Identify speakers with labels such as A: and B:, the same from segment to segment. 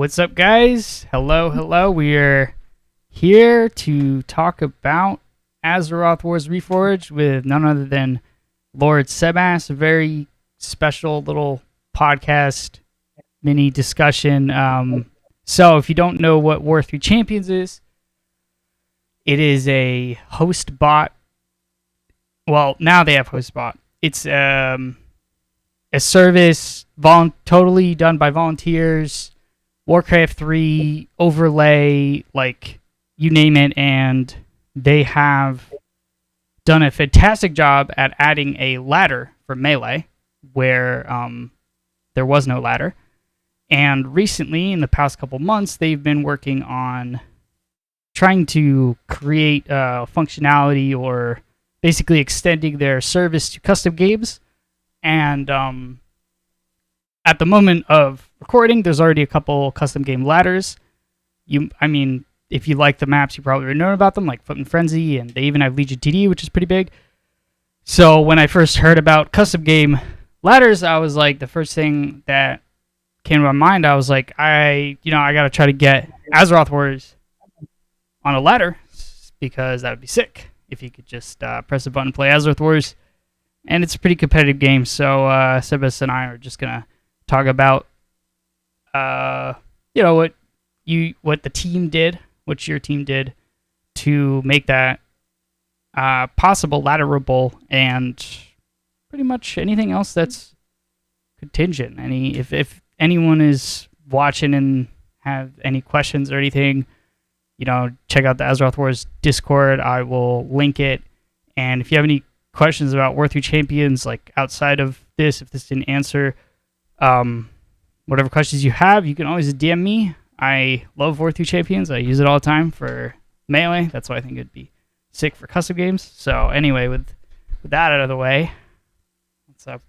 A: What's up, guys? Hello, hello. We are here to talk about Azeroth Wars Reforged with none other than LordSebas. A very special little podcast mini discussion. So, if you don't know what War3Champions is, it is a host bot. Well, now they have host bot. It's a service totally done by volunteers. Warcraft 3 overlay, like you name it, and they have done a fantastic job at adding a ladder for melee where there was no ladder. And recently, in the past couple months, they've been working on trying to create functionality or basically extending their service to custom games. And at the moment of recording, there's already a couple custom game ladders. If you like the maps, you probably already know about them, like Foot and Frenzy, and they even have Legion TD, which is pretty big. So when I first heard about custom game ladders, I was like, the first thing that came to my mind, I was like, I gotta try to get Azeroth Wars on a ladder because that would be sick if you could just press a button and play Azeroth Wars. And it's a pretty competitive game, so Sebas and I are just gonna talk about what the team did, what your team did to make that possible, ladderable, and pretty much anything else that's contingent. If anyone is watching and have any questions or anything, check out the Azeroth Wars Discord. I will link it. And if you have any questions about War3Champions, like outside of this, if this didn't answer whatever questions you have, you can always DM me. I love War3Champions. I use it all the time for melee. That's why I think it'd be sick for custom games. So anyway, with that out of the way, what's up,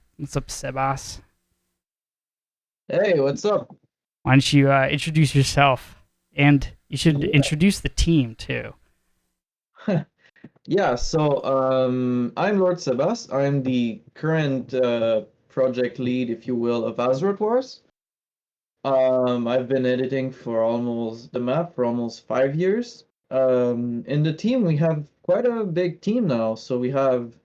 A: Sebas?
B: Hey, what's up?
A: Why don't you introduce yourself, and you should introduce the team too.
B: Yeah, so I'm LordSebas. I'm the current project lead, if you will, of Azeroth Wars. I've been editing for the map for almost 5 years. In the team, we have quite a big team now. So we have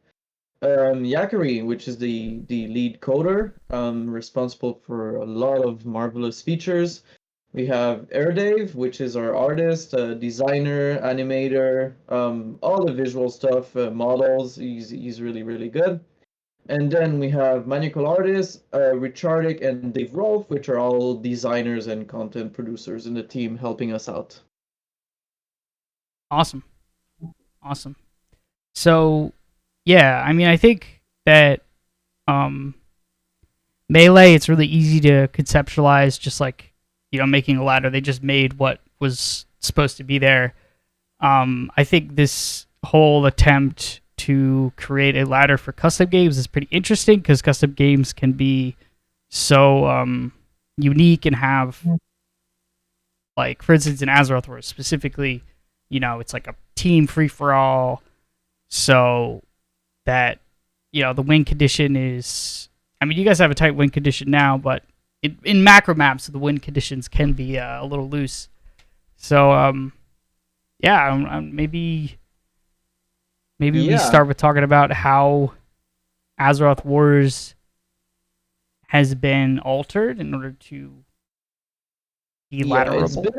B: Yakari, which is the lead coder, responsible for a lot of marvelous features. We have Dave, which is our artist, designer, animator, all the visual stuff, models. He's really, really good. And then we have Maniacal Artists, Richardic, and Dave Rolfe, which are all designers and content producers in the team helping us out.
A: Awesome. So, yeah, I think that melee, it's really easy to conceptualize, just like making a ladder. They just made what was supposed to be there. I think this whole attempt to create a ladder for custom games is pretty interesting because custom games can be so unique and have, like, for instance, in Azeroth Wars specifically, it's like a team free-for-all, so that, the win condition is... you guys have a tight win condition now, but in macro maps, the win conditions can be a little loose. So, maybe we start with talking about how Azeroth Wars has been altered in order to be ladderable.
B: It's been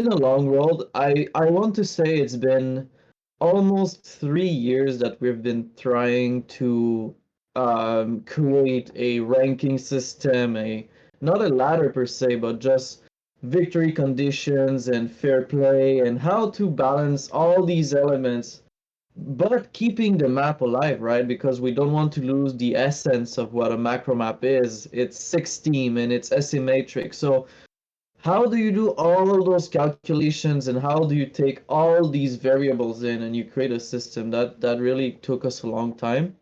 B: a long road. I want to say it's been almost 3 years that we've been trying to create a ranking system, not a ladder per se, but just victory conditions and fair play and how to balance all these elements, but keeping the map alive, right? Because we don't want to lose the essence of what a macro map is. It's 16 and it's asymmetric. So how do you do all those calculations and how do you take all these variables in and you create a system? That really took us a long time.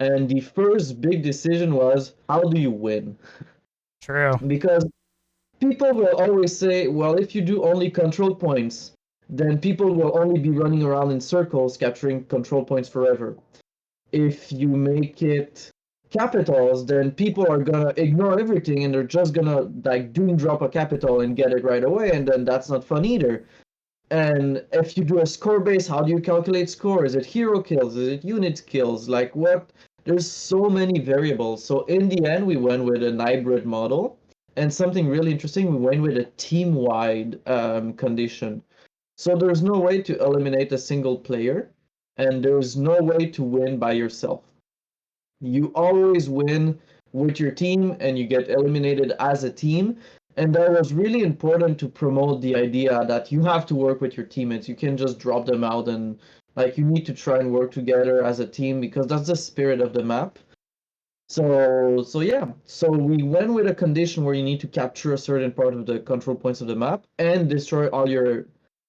B: And the first big decision was, how do you win?
A: True.
B: Because people will always say, well, if you do only control points, then people will only be running around in circles capturing control points forever. If you make it capitals, then people are gonna ignore everything and they're just gonna like doom drop a capital and get it right away, and then that's not fun either. And if you do a score base, how do you calculate score? Is it hero kills? Is it unit kills? Like what? There's so many variables. So in the end, we went with an hybrid model. And something really interesting, we went with a team-wide condition. So there's no way to eliminate a single player, and there's no way to win by yourself. You always win with your team, and you get eliminated as a team. And that was really important to promote the idea that you have to work with your teammates. You can't just drop them out, and like you need to try and work together as a team because that's the spirit of the map. So yeah. So we went with a condition where you need to capture a certain part of the control points of the map and destroy all your,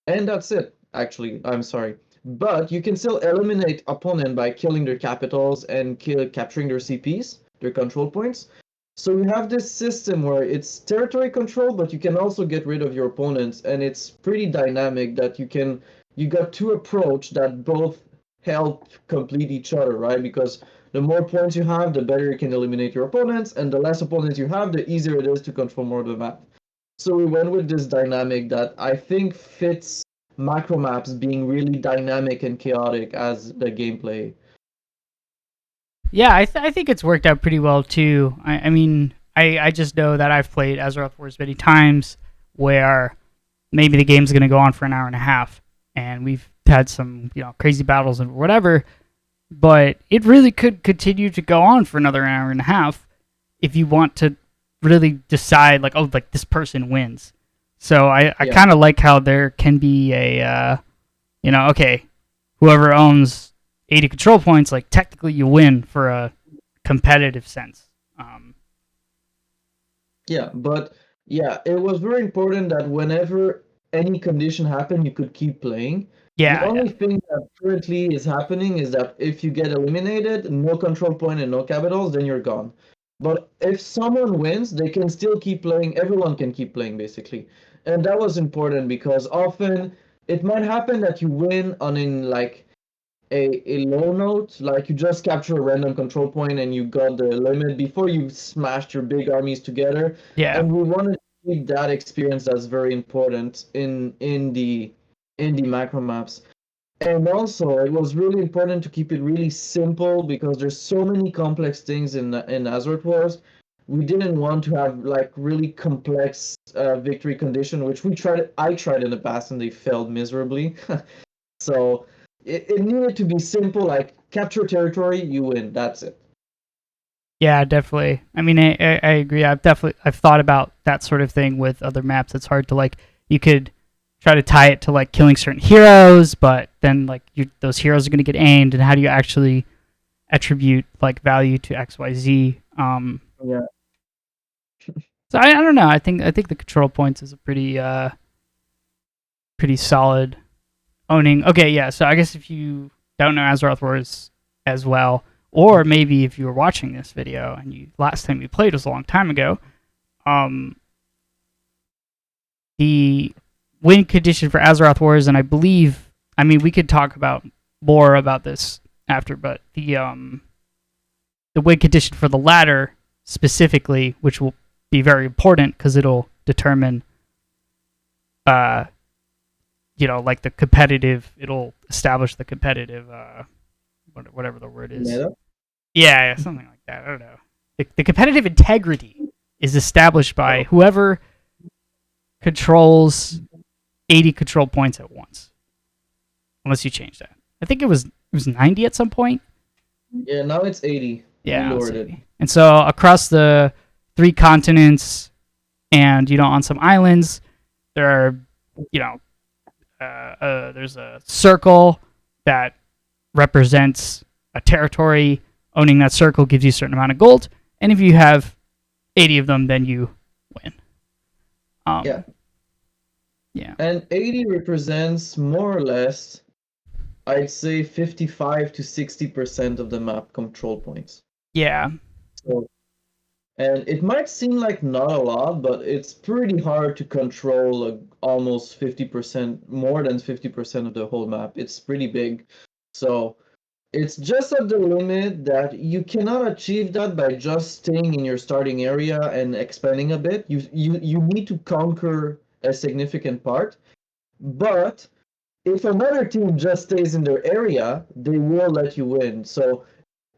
B: and that's it. Actually, I'm sorry. But you can still eliminate opponent by killing their capitals and capturing their CPs, their control points. So we have this system where it's territory control, but you can also get rid of your opponents, and it's pretty dynamic that you got two approach that both help complete each other, right? Because the more points you have, the better you can eliminate your opponents, and the less opponents you have, the easier it is to control more of the map. So we went with this dynamic that I think fits macro maps being really dynamic and chaotic as the gameplay.
A: Yeah, I think it's worked out pretty well too. I mean, I just know that I've played Azeroth Wars many times where maybe the game's going to go on for an hour and a half, and we've had some crazy battles and whatever, but it really could continue to go on for another hour and a half if you want to really decide like this person wins. So I
B: Yeah.
A: kind of like how there can be a okay, whoever owns 80 control points, like technically you win for a competitive sense.
B: Yeah, but yeah, it was very important that whenever any condition happened, you could keep playing. The
A: Yeah,
B: only thing that currently is happening is that if you get eliminated, no control point and no capitals, then you're gone. But if someone wins, they can still keep playing. Everyone can keep playing, basically. And that was important because often it might happen that you win on in like a low note, like you just capture a random control point and you got the limit before you smashed your big armies together.
A: yeah,
B: And we wanted to keep that experience that's very important in the macro maps. And also, it was really important to keep it really simple because there's so many complex things in Azeroth Wars. We didn't want to have like really complex victory condition, which I tried in the past and they failed miserably. So it needed to be simple, like capture territory, you win. That's it.
A: yeah, definitely. I mean, I agree. I've thought about that sort of thing with other maps. It's hard to you could try to tie it to like killing certain heroes, but then those heroes are going to get aimed, and how do you actually attribute like value to XYZ?
B: Yeah.
A: So I don't know. I think the control points is a pretty solid owning. Okay, yeah. So I guess if you don't know Azeroth Wars as well, or maybe if you were watching this video and you last time you played was a long time ago, um, the win condition for Azeroth Wars, and I mean, we could talk about more about this after, but the win condition for the latter specifically, which will be very important because it'll determine uh like the competitive, it'll establish the competitive whatever the word is.
B: Meta?
A: Yeah, something like that. I don't know. The competitive integrity is established by whoever controls 80 control points at once. Unless you change that. I think it was 90 at some point.
B: Yeah, now it's 80.
A: Yeah,
B: We lowered it.
A: and so across the 3 continents and on some islands, there are there's a circle that represents a territory. Owning that circle gives you a certain amount of gold, and if you have 80 of them, then you win.
B: Yeah.
A: Yeah.
B: And 80 represents more or less, I'd say 55 to 60% of the map control points.
A: Yeah.
B: So, and it might seem like not a lot, but it's pretty hard to control almost 50%, more than 50% of the whole map. It's pretty big. So It's just at the limit that you cannot achieve that by just staying in your starting area and expanding a bit. You need to conquer a significant part. But if another team just stays in their area, they will let you win. So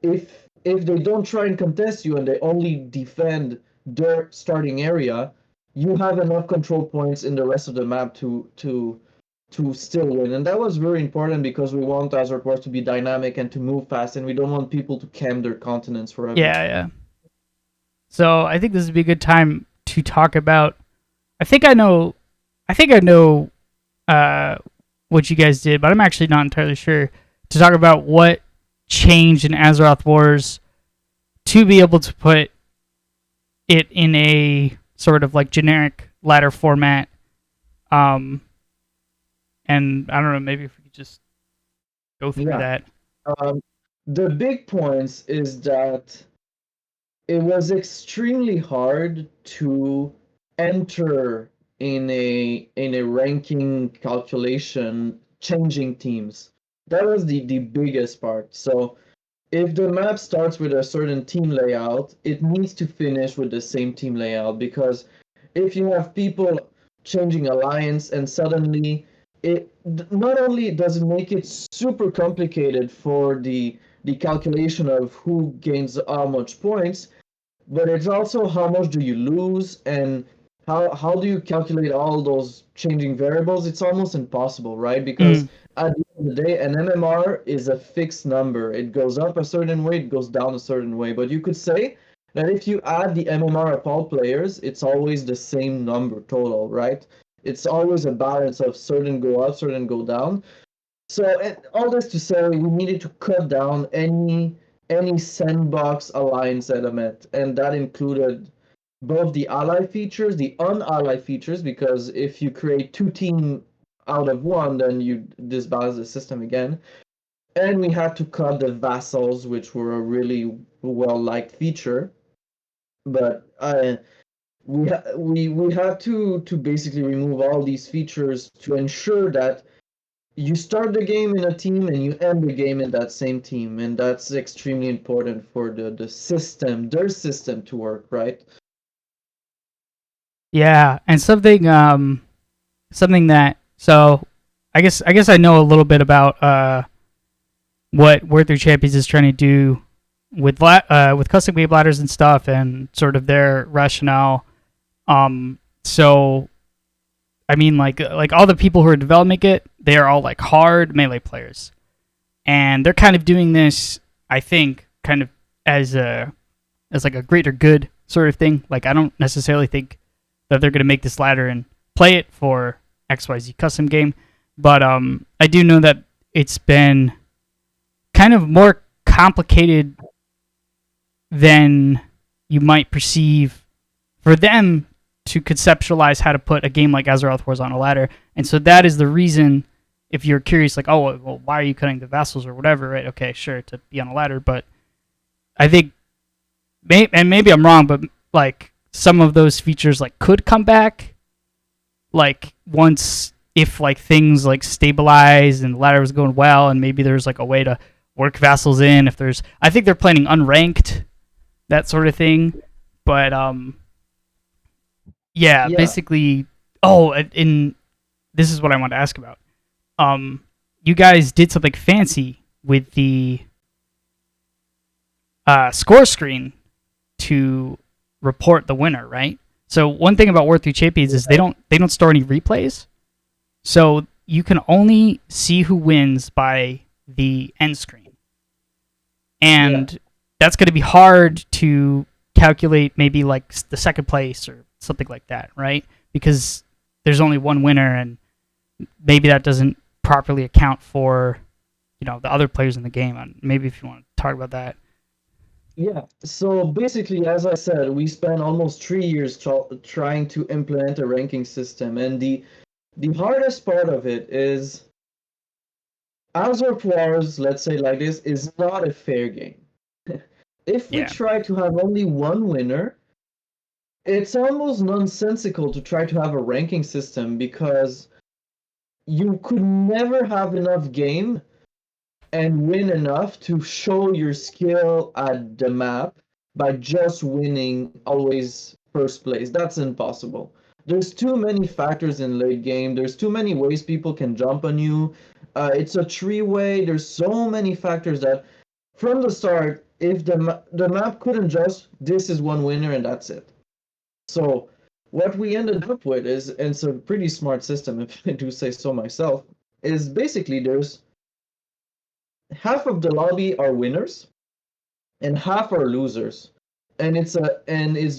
B: if they don't try and contest you and they only defend their starting area, you have enough control points in the rest of the map to still win. And that was very important because we want Azeroth Wars to be dynamic and to move fast, and we don't want people to camp their continents forever.
A: Yeah. So I think this would be a good time to talk about. I think I know. I think I know what you guys did, but I'm actually not entirely sure. To talk about what changed in Azeroth Wars to be able to put it in a sort of like generic ladder format. And I don't know, maybe if we could just go through
B: Yeah.
A: that.
B: The big points is that it was extremely hard to enter in a ranking calculation changing teams. That was the biggest part. So if the map starts with a certain team layout, it needs to finish with the same team layout, because if you have people changing alliance and suddenly it not only does it make it super complicated for the calculation of who gains how much points, but it's also how much do you lose, and how do you calculate all those changing variables. It's almost impossible, right? Because
A: Mm.
B: at the end of the day, an MMR is a fixed number. It goes up a certain way, it goes down a certain way. But you could say that if you add the MMR of all players, it's always the same number total, right? It's always a balance of certain go up, certain go down. So, and all this to say, we needed to cut down any sandbox alliance element, and that included both the ally features, the unally features, because if you create two team out of one, then you disbalance the system again. And we had to cut the vassals, which were a really well liked feature, but we had to basically remove all these features to ensure that you start the game in a team and you end the game in that same team, and that's extremely important for the system, their system to work, right?
A: Yeah, and something that so I guess I know a little bit about what Warcraft 3 Champions is trying to do with custom game ladders and stuff, and sort of their rationale. So I mean, like all the people who are developing it, they are all like hard melee players, and they're kind of doing this, I think, kind of as like a greater good sort of thing. Like I don't necessarily think that they're going to make this ladder and play it for XYZ custom game, but I do know that it's been kind of more complicated than you might perceive for them to conceptualize how to put a game like Azeroth Wars on a ladder. And so that is the reason, if you're curious, like, oh, well, why are you cutting the vassals or whatever, right? Okay, sure, to be on a ladder. But I think, and maybe I'm wrong, but like some of those features like could come back, like once if like things like stabilize and the ladder was going well, and maybe there's like a way to work vassals in. If there's, I think they're planning unranked, that sort of thing. But yeah,
B: Yeah.
A: basically. Oh, and this is what I want to ask about. You guys did something fancy with the score screen to report the winner, right? So one thing about Warcraft 3 Champions is they don't store any replays, so you can only see who wins by the end screen,
B: Yeah.
A: and that's going to be hard to calculate. Maybe like the second place or something like that, right? Because there's only one winner, and maybe that doesn't properly account for the other players in the game. And maybe if you want to talk about that.
B: Yeah. So basically, as I said, we spent almost 3 years trying to implement a ranking system, and the hardest part of it is Azeroth Wars, let's say like this, is not a fair game. If we
A: Yeah.
B: try to have only one winner, it's almost nonsensical to try to have a ranking system, because you could never have enough game and win enough to show your skill at the map by just winning always first place. That's impossible. There's too many factors in late game. There's too many ways people can jump on you. It's a three-way. There's so many factors that from the start, if the map couldn't just this is one winner and that's it. So what we ended up with is, and it's a pretty smart system if I do say so myself, is basically there's half of the lobby are winners and half are losers, and it's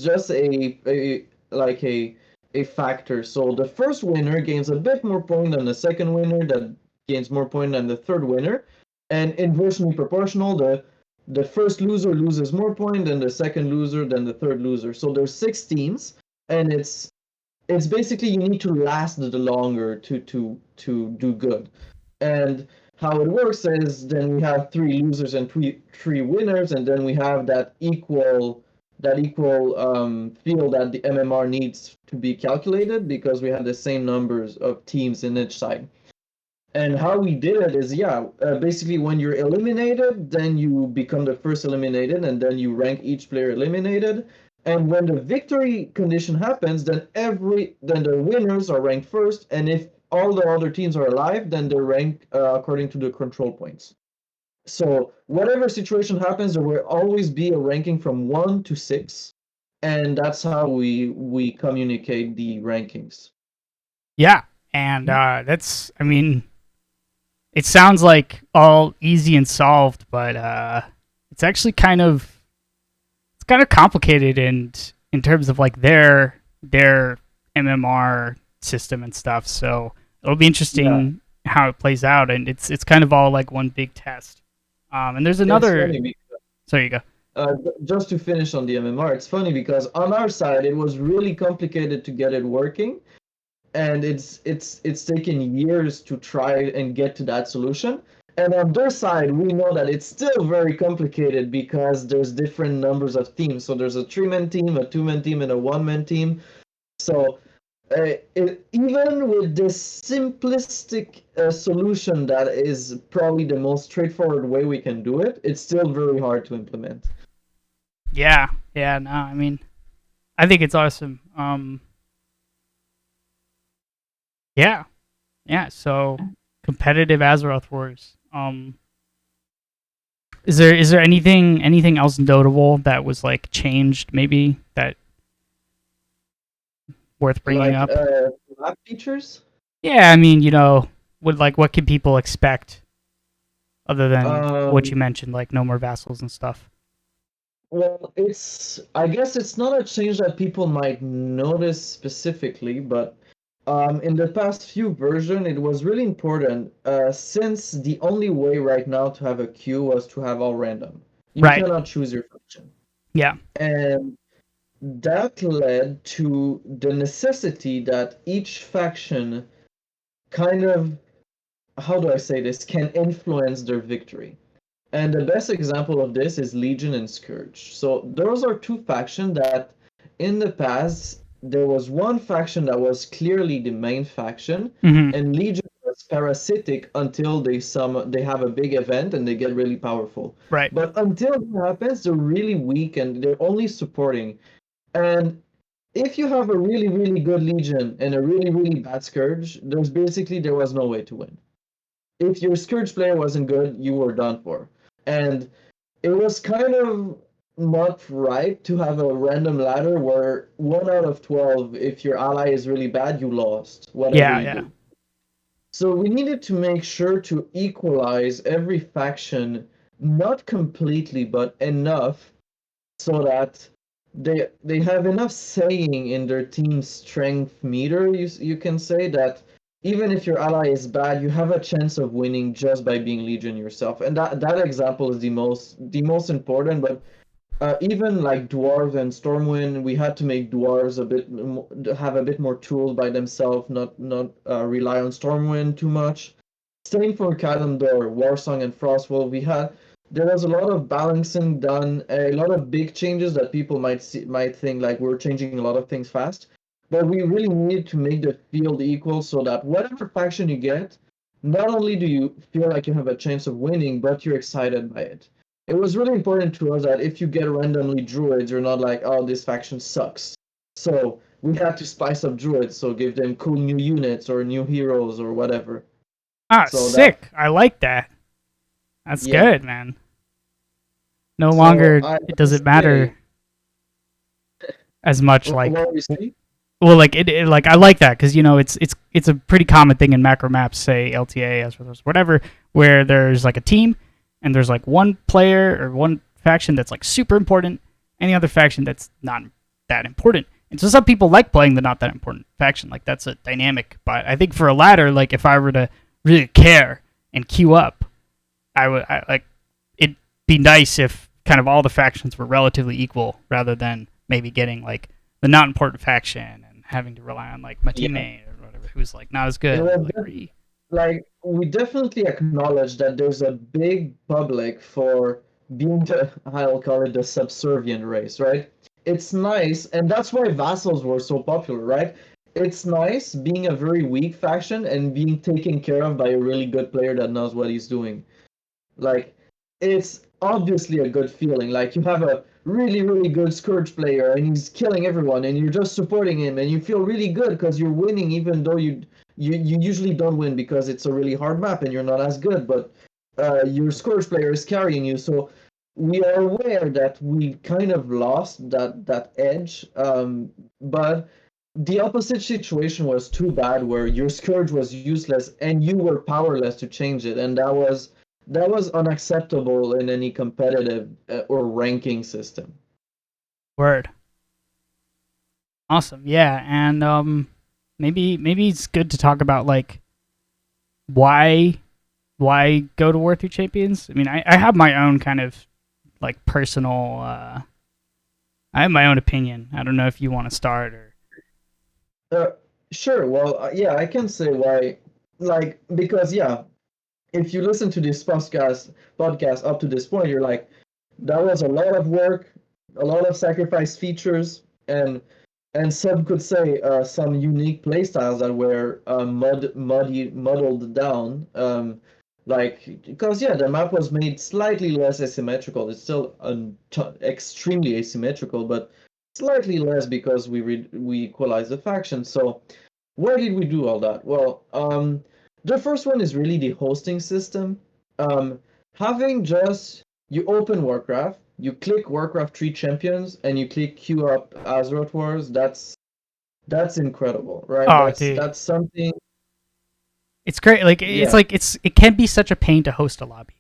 B: just a like a factor. So the first winner gains a bit more point than the second winner, that gains more point than the third winner, and inversely proportional. The first loser loses more point than the second loser than the third loser. So there's 6 teams, and it's basically you need to last the longer to do good. And how it works is then we have 3 losers and three winners, and then we have that equal field that the MMR needs to be calculated because we have the same numbers of teams in each side. And how we did it is, basically when you're eliminated, then you become the first eliminated, and then you rank each player eliminated. And when the victory condition happens, then the winners are ranked first, and if all the other teams are alive, then they're ranked according to the control points. So whatever situation happens, there will always be a ranking from 1 to 6, and that's how we communicate the rankings.
A: Yeah, and I mean, it sounds like all easy and solved, but it's actually kind of complicated in terms of like their MMR system and stuff. So it'll be interesting how it plays out, and it's kind of all like one big test. And there's another. So you go.
B: Just to finish on the MMR, it's funny because on our side it was really complicated to get it working, and it's taken years to try and get to that solution. And on their side, we know that it's still very complicated because there's different numbers of teams. So there's a 3-man team, a 2-man team, and a 1-man team. So even with this simplistic solution that is probably the most straightforward way we can do it, it's still very hard to implement.
A: Yeah, no, I mean, I think it's awesome. Yeah, so competitive Azeroth Wars. Is there anything else notable that was like changed, maybe that worth bringing up?
B: Map features?
A: Yeah, I mean, what can people expect other than what you mentioned, like no more vassals and stuff?
B: Well, I guess it's not a change that people might notice specifically, but in the past few versions, it was really important since the only way right now to have a queue was to have all random. You
A: Right.
B: cannot choose your faction.
A: Yeah.
B: And that led to the necessity that each faction kind of, how do I say this, can influence their victory. And the best example of this is Legion and Scourge. So those are 2 factions that in the past there was one faction that was clearly the main faction, and Legion was parasitic until they have a big event and they get really powerful.
A: Right.
B: But until that happens, they're really weak and they're only supporting. And if you have a really, really good Legion and a really, really bad Scourge, there was no way to win. If your Scourge player wasn't good, you were done for. And it was kind of not right to have a random ladder where 1 out of 12, if your ally is really bad, you lost, whatever you do. So we needed to make sure to equalize every faction, not completely, but enough so that they have enough saying in their team's strength meter, you can say, that even if your ally is bad, you have a chance of winning just by being Legion yourself. And that example is the most important. But even like Dwarves and Stormwind, we had to make Dwarves have a bit more tools by themselves, not rely on Stormwind too much. Same for Kalimdor, Warsong, and Frostwolf. There was a lot of balancing done, a lot of big changes that people might think like we're changing a lot of things fast. But we really need to make the field equal so that whatever faction you get, not only do you feel like you have a chance of winning, but you're excited by it. It was really important to us that if you get randomly druids, you're not like, oh, this faction sucks. So we had to spice up druids, so give them cool new units or new heroes or whatever.
A: Ah,
B: So that,
A: sick. I like that. That's
B: yeah.
A: good, man. No
B: So
A: longer
B: I
A: it
B: would
A: doesn't matter
B: say,
A: as much. Like,
B: what we say?
A: well, like like I like that because it's a pretty common thing in macro maps, say LTA, as whatever, where there's like a team and there's like one player or one faction that's like super important, and the other faction that's not that important. And so some people like playing the not that important faction. Like that's a dynamic. But I think for a ladder, like if I were to really care and queue up, I like it'd be nice if kind of all the factions were relatively equal rather than maybe getting like the not important faction and having to rely on like my
B: Yeah.
A: teammate or whatever who's like not as
B: It
A: good.
B: was
A: Like, re.
B: like we definitely acknowledge that there's a big public for being the, I'll call it the subservient race, right? It's nice, and that's why vassals were so popular, right? It's nice being a very weak faction and being taken care of by a really good player that knows what he's doing. Like, it's obviously a good feeling. Like, you have a really, really good Scourge player and he's killing everyone and you're just supporting him and you feel really good because you're winning even though you usually don't win because it's a really hard map and you're not as good, but your Scourge player is carrying you. So we are aware that we kind of lost that edge, but the opposite situation was too bad where your Scourge was useless and you were powerless to change it, and that was unacceptable in any competitive or ranking system.
A: Word. Awesome. Yeah, and maybe it's good to talk about like why go to War3Champions. I mean, I have my own kind of like personal. I have my own opinion. I don't know if you want to start or.
B: Uh, sure. Well, yeah, I can say why. Like, because yeah, if you listen to this podcast up to this point, you're like, that was a lot of work, a lot of sacrifice features, and some could say some unique playstyles that were muddled down. Like, because yeah, the map was made slightly less asymmetrical. It's still extremely asymmetrical, but slightly less because we equalized the factions. So where did we do all that? Well, the first one is really the hosting system. Um, having just you open Warcraft, you click Warcraft 3 Champions, and you click queue up Azeroth Wars. That's incredible, right?
A: Oh,
B: That's
A: dude,
B: that's something.
A: it's great. Like
B: Yeah,
A: it can be such a pain to host a lobby.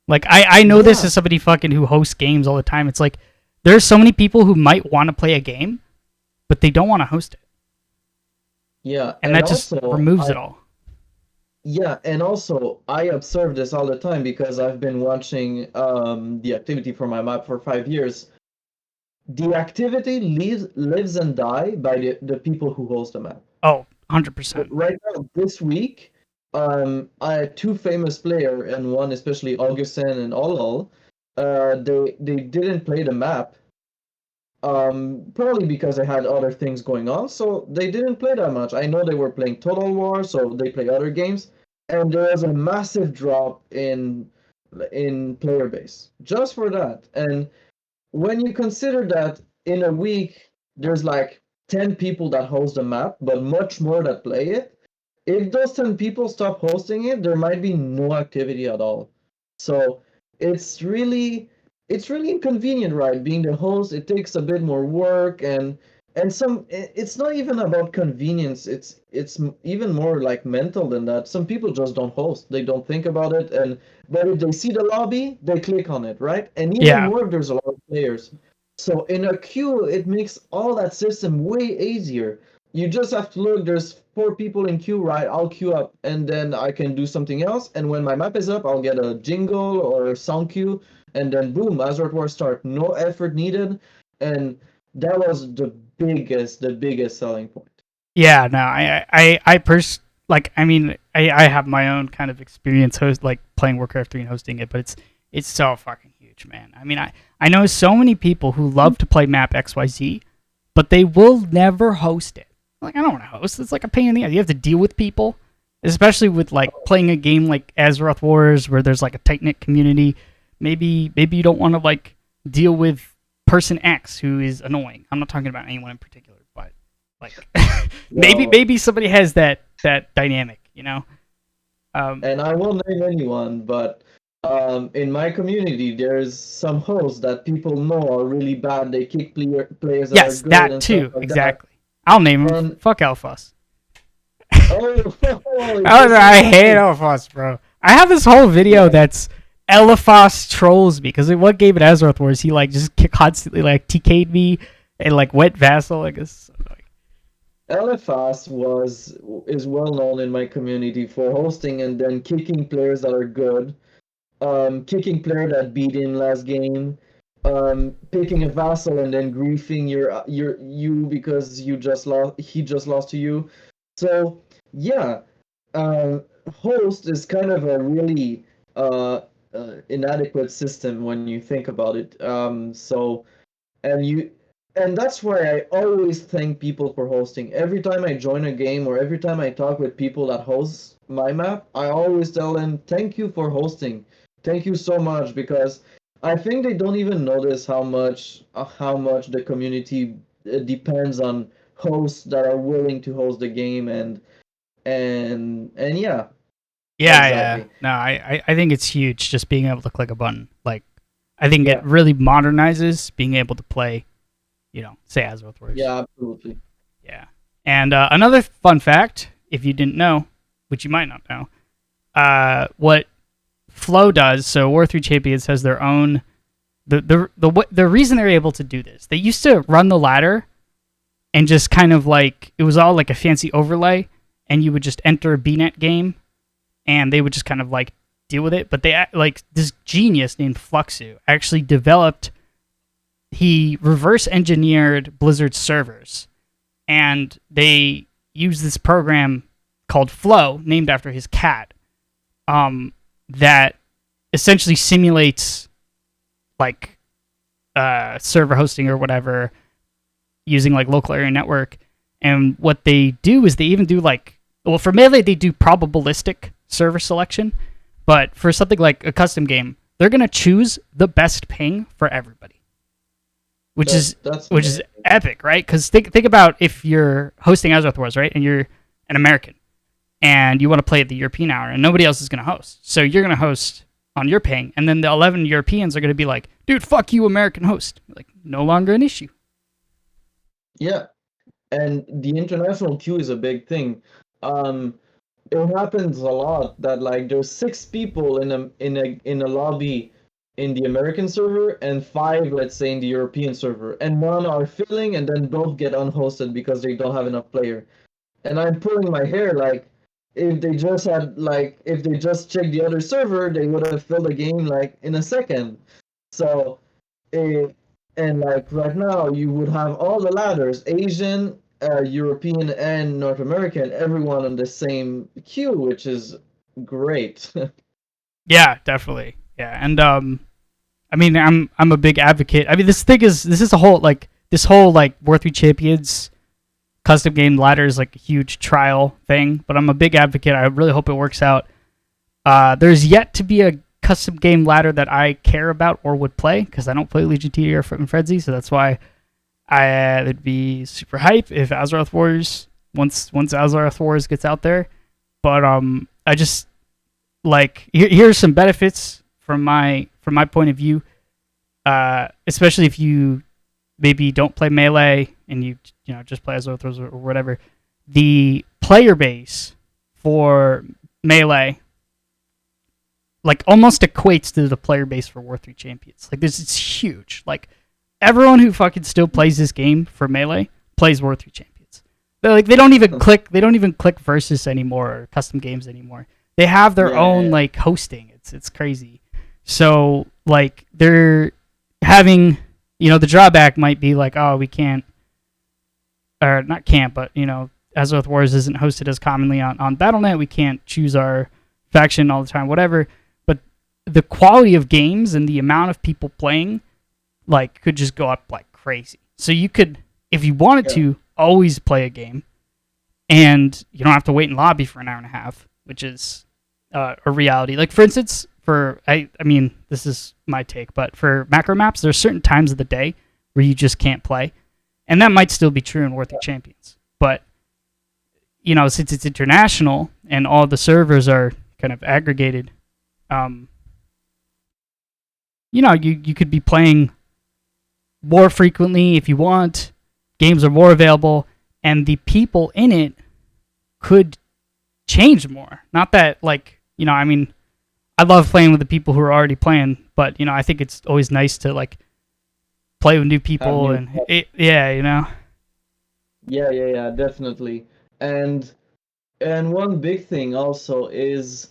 A: Like I know this
B: yeah,
A: as somebody fucking who hosts games all the time. It's like there's so many people who might want to play a game, but they don't want to host it,
B: yeah,
A: and
B: and
A: that just
B: also
A: removes
B: I
A: it all.
B: yeah, and also I observe this all the time because I've been watching the activity for my map for 5 years. The activity lives and die by the people who host the map.
A: Oh, 100%.
B: Right now, this week, I had two famous player and one especially Augustin and Olol. They didn't play the map, probably because they had other things going on, so they didn't play that much. I know they were playing Total War, so they play other games, and there was a massive drop in player base just for that. And when you consider that in a week there's like 10 people that host the map, but much more that play it, if those 10 people stop hosting it, there might be no activity at all. So it's really it's really inconvenient, right? Being the host, it takes a bit more work, and it's not even about convenience. It's even more like mental than that. Some people just don't host. They don't think about it, and but if they see the lobby, they click on it, right? And even
A: Yeah.
B: more if there's a lot of players. So in a queue, it makes all that system way easier. You just have to look, there's 4 people in queue, right? I'll queue up and then I can do something else. And when my map is up, I'll get a jingle or a song queue, and then boom, Azeroth War start. No effort needed. And that was the biggest selling point.
A: Yeah, no, like I mean I have my own kind of experience host like playing Warcraft 3 and hosting it, but it's so fucking huge, man. I mean I know so many people who love to play map XYZ, but they will never host it. Like I don't want to host. It's like a pain in the ass. You have to deal with people especially with like playing a game like Azeroth Wars where there's like a tight knit community. Maybe you don't want to like deal with person X who is annoying. I'm not talking about anyone in particular, but like maybe somebody has that dynamic, you know.
B: And I won't name anyone, but in my community, there's some hosts that people know are really bad. They kick players that are
A: Yes,
B: good
A: that
B: and
A: too,
B: stuff like
A: exactly. I'll name him.
B: And
A: Fuck Elfos.
B: oh,
A: I hate Elfos, bro. I have this whole video that's Elfos trolls me because what game in Azeroth Wars he like just constantly like TK'd me and like wet vassal. I guess.
B: LFS is well known in my community for hosting and then kicking players that are good, kicking player that beat him last game, picking a vassal and then griefing you because he just lost to you. So yeah, host is kind of a really inadequate system when you think about it. And you and that's why I always thank people for hosting. Every time I join a game or every time I talk with people that host my map, I always tell them thank you for hosting. Thank you so much because I think they don't even notice how much the community depends on hosts that are willing to host the game and yeah,
A: Yeah.
B: exactly.
A: No, I think it's huge just being able to click a button. Like, I think it
B: Yeah.
A: really modernizes being able to play, say Azeroth Wars.
B: Yeah, absolutely.
A: Yeah. And another fun fact, if you didn't know, which you might not know, what Flow does. So War3Champions has their own. The reason they're able to do this, they used to run the ladder, and just kind of like it was all like a fancy overlay, and you would just enter a BNet game, and they would just kind of like deal with it. But they like this genius named Fluxu actually developed. He reverse engineered Blizzard's servers, and they use this program called Flow, named after his cat, that essentially simulates like server hosting or whatever using like local area network. And what they do is they even do like, well, for Melee they do probabilistic server selection, but for something like a custom game, they're gonna choose the best ping for everybody, which is epic, right? Because think about if you're hosting Azeroth Wars, right, and you're an American and you want to play at the European hour, and nobody else is going to host, so you're going to host on your ping, and then the 11 Europeans are going to be like, "Dude, fuck you, American host." Like, no longer an issue.
B: Yeah, and the international queue is a big thing. It happens a lot that like there's 6 people in a lobby in the American server and 5, let's say, in the European server, and none are filling, and then both get unhosted because they don't have enough player. And I'm pulling my hair like if they just checked the other server, they would have filled the game like in a second. So and like right now you would have all the ladders, Asian, European, and North American, everyone on the same queue, which is great.
A: Yeah, definitely. Yeah, and I mean, I'm a big advocate. I mean, this is a whole like this whole like War3Champions custom game ladder is like a huge trial thing, but I'm a big advocate. I really hope it works out. There's yet to be a custom game ladder that I care about or would play because I don't play Legion TD or Foot Frenzy, so that's why I would be super hype if Azeroth Wars once Azeroth Wars gets out there. But I just like here's some benefits from my point of view, especially if you maybe don't play Melee and you just play Azeroth Wars or whatever. The player base for Melee like almost equates to the player base for War3Champions. Like this is huge. Like everyone who fucking still plays this game for Melee plays War3Champions. They don't even click versus anymore or custom games anymore. They have their own like hosting. It's crazy. So like they're having the drawback might be like, oh, we can't, or not can't, but Azeroth Wars isn't hosted as commonly on Battle.net. We can't choose our faction all the time, whatever. But the quality of games and the amount of people playing like could just go up like crazy. So you could, if you wanted to, always play a game, and you don't have to wait in lobby for an hour and a half. which is a reality. Like for instance, I mean, this is my take, but for macro maps, there's certain times of the day where you just can't play, and that might still be true in War3Champions. But since it's international and all the servers are kind of aggregated, you could be playing more frequently if you want. Games are more available, and the people in it could change more. Not that, I mean, I love playing with the people who are already playing, but, I think it's always nice to, play with new people,
B: Yeah, definitely. And one big thing also is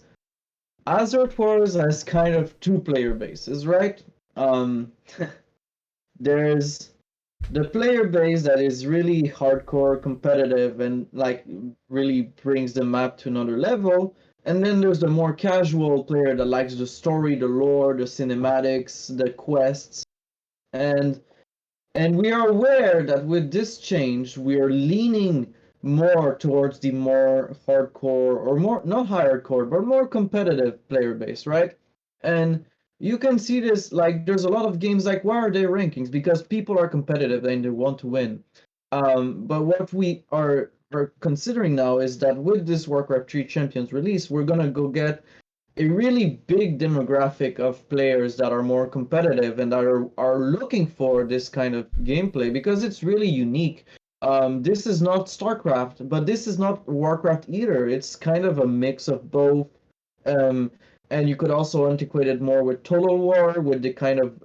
B: Azeroth Wars has kind of two player bases, right? There's the player base that is really hardcore competitive and really brings the map to another level, and then there's the more casual player that likes the story, the lore, the cinematics, the quests, and we are aware that with this change we are leaning more towards the more hardcore, or more, not hardcore, but more competitive player base, right? And you can see this, there's a lot of games why are they rankings? Because people are competitive and they want to win. But what we are considering now is that with this Warcraft 3 Champions release, we're gonna go get a really big demographic of players that are more competitive and are looking for this kind of gameplay because it's really unique. This is not StarCraft, but this is not Warcraft either. It's kind of a mix of both. Um, and you could also integrate it more with Total War, with the kind of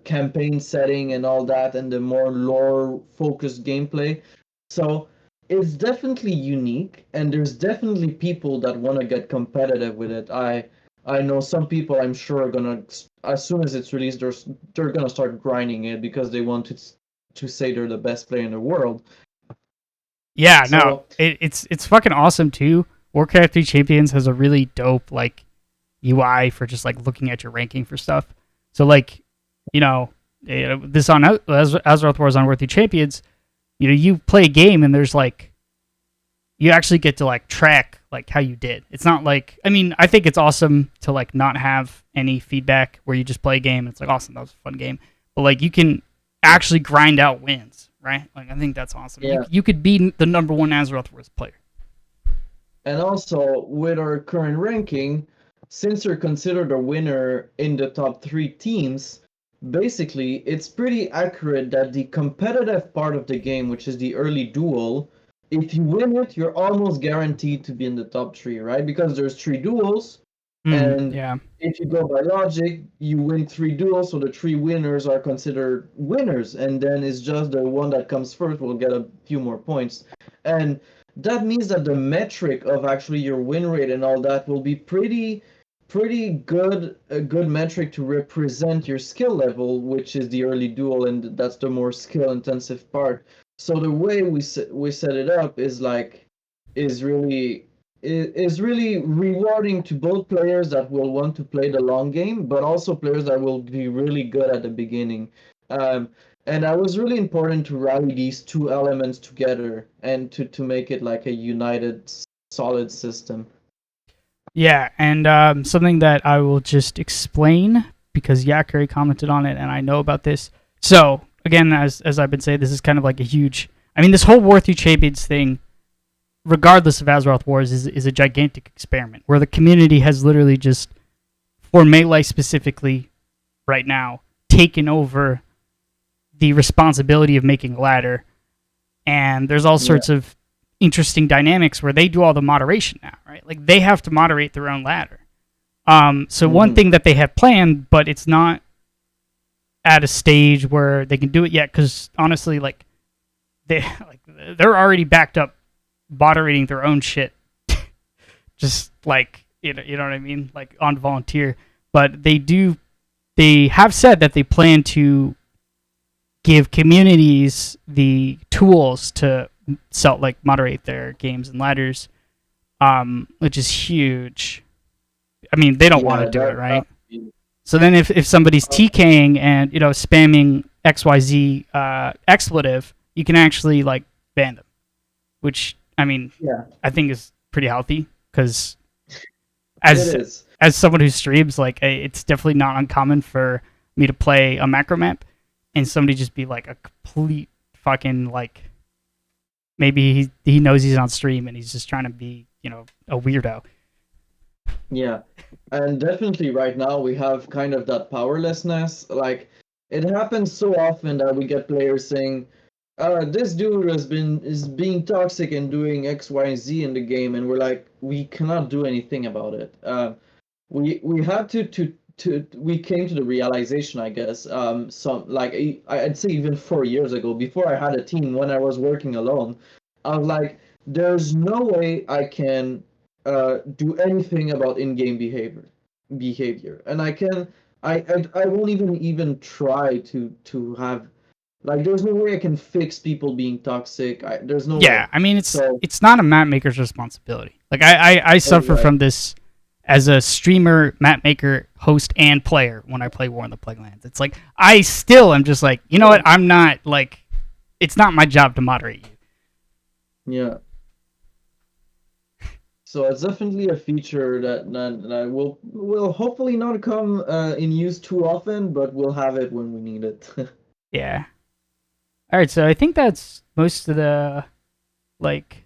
B: campaign setting and all that, and the more lore focused gameplay. So it's definitely unique, and there's definitely people that want to get competitive with it. I know some people, I'm sure, are gonna, as soon as it's released, they're gonna start grinding it because they want to say they're the best player in the world.
A: Yeah, no, it's fucking awesome too. Warcraft 3 Champions has a really dope UI for just looking at your ranking for stuff. So this on Azeroth Wars on War3 Champions, you play a game and there's you actually get to track how you did. It's not I mean, I think it's awesome to not have any feedback where you just play a game and it's awesome, that was a fun game. But you can actually grind out wins, right? I think that's awesome.
B: Yeah.
A: You could be the number one Azeroth Wars player.
B: And also, with our current ranking, since you're considered a winner in the top 3 teams, basically, it's pretty accurate that the competitive part of the game, which is the early duel, if you win it, you're almost guaranteed to be in the top 3, right? Because there's 3 duels, and if you go by logic, you win 3 duels, so the 3 winners are considered winners, and then it's just the one that comes first will get a few more points. And that means that the metric of actually your win rate and all that will be pretty good, a good metric to represent your skill level, which is the early duel, and that's the more skill intensive part. So the way we set it up is really rewarding to both players that will want to play the long game, but also players that will be really good at the beginning. And that was really important to rally these two elements together and to make it a united, solid system.
A: Yeah, and something that I will just explain because Yakari commented on it and I know about this. So, again, as I've been saying, this is kind of a huge... I mean, this whole War3 Champions thing, regardless of Azeroth Wars, is a gigantic experiment where the community has literally just, for Melee specifically, right now, taken over the responsibility of making a ladder, and there's all sorts of interesting dynamics where they do all the moderation now, right? They have to moderate their own ladder. So one thing that they have planned, but it's not at a stage where they can do it yet, because honestly, they're already backed up moderating their own shit, just you know what I mean, on volunteer. But they have said that they plan to give communities the tools to moderate their games and ladders, which is huge. I mean, they don't want to do it, right? So then if somebody's TKing and spamming XYZ expletive, you can actually ban them, which I mean, I think is pretty healthy because
B: It
A: as
B: is.
A: as someone who streams, like it's definitely not uncommon for me to play a macro map and somebody just be like a complete fucking like maybe he knows he's on stream and he's just trying to be a weirdo.
B: Yeah. And definitely right now we have kind of that powerlessness. Like it happens so often that we get players saying, this dude is being toxic and doing X, Y, and Z in the game, and we're like, we cannot do anything about it. We had to we came to the realization, I guess, some like I'd say even 4 years ago, before I had a team, when I was working alone, I was like, there's no way I can do anything about in-game behavior, and I won't even try to have like there's no way I can fix people being toxic. There's no
A: Yeah,
B: way.
A: I mean
B: So
A: it's not a map maker's responsibility. Like I suffer
B: right.
A: from this as a streamer, map maker, host, and player when I play War in the Plaguelands. It's like I still am just like, you know what? I'm not like it's not my job to moderate you.
B: Yeah. So it's definitely a feature that will hopefully not come in use too often, but we'll have it when we need it.
A: Yeah. All right, so I think that's most of the like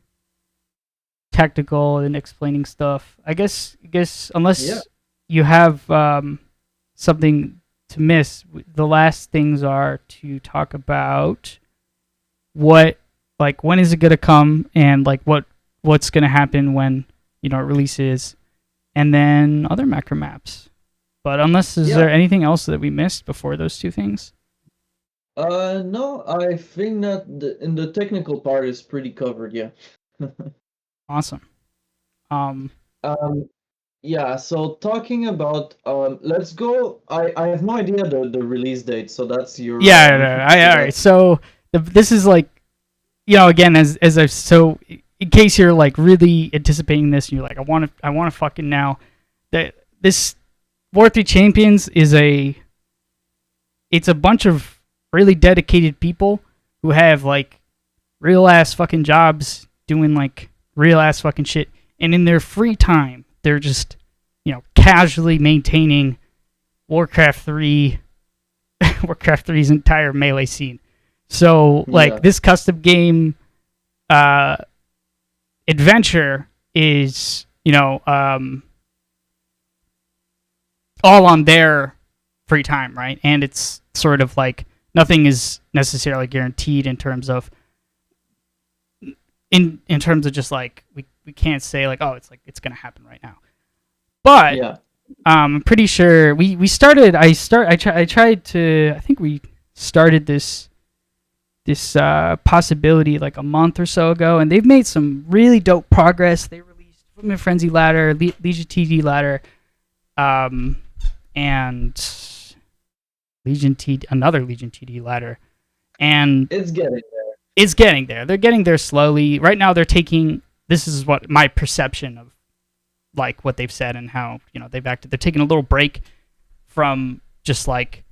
A: technical and explaining stuff. I guess unless
B: Yeah.
A: you have something to miss, the last things are to talk about what like when is it gonna come and like what's gonna happen when it releases, and then other macro maps. But unless is there
B: Yeah.
A: anything else that we missed before those two things?
B: No, I think that in the technical part is pretty covered, yeah.
A: Awesome.
B: Um, yeah, so talking about let's go. I have no idea the release date, so that's your
A: Yeah, all right. So this is like, again, as I've so in case you're like really anticipating this and you're like, I want to fucking now that this War3Champions it's a bunch of really dedicated people who have like real ass fucking jobs doing like real ass fucking shit, and in their free time they're just casually maintaining Warcraft 3 Warcraft 3's entire melee scene. So like this custom game adventure is all on their free time, right? And it's sort of like nothing is necessarily guaranteed in terms of just like we can't say like, oh, it's like it's gonna happen right now. But
B: yeah.
A: I'm pretty sure we started. I tried to. I think we started this possibility like a month or so ago, and they've made some really dope progress. They released Women Frenzy ladder, Legion TD ladder, and another Legion TD ladder, and
B: It's getting there.
A: It's getting there. They're getting there slowly. Right now, they're taking. This is what my perception of like what they've said and how they've acted. They're taking a little break from just like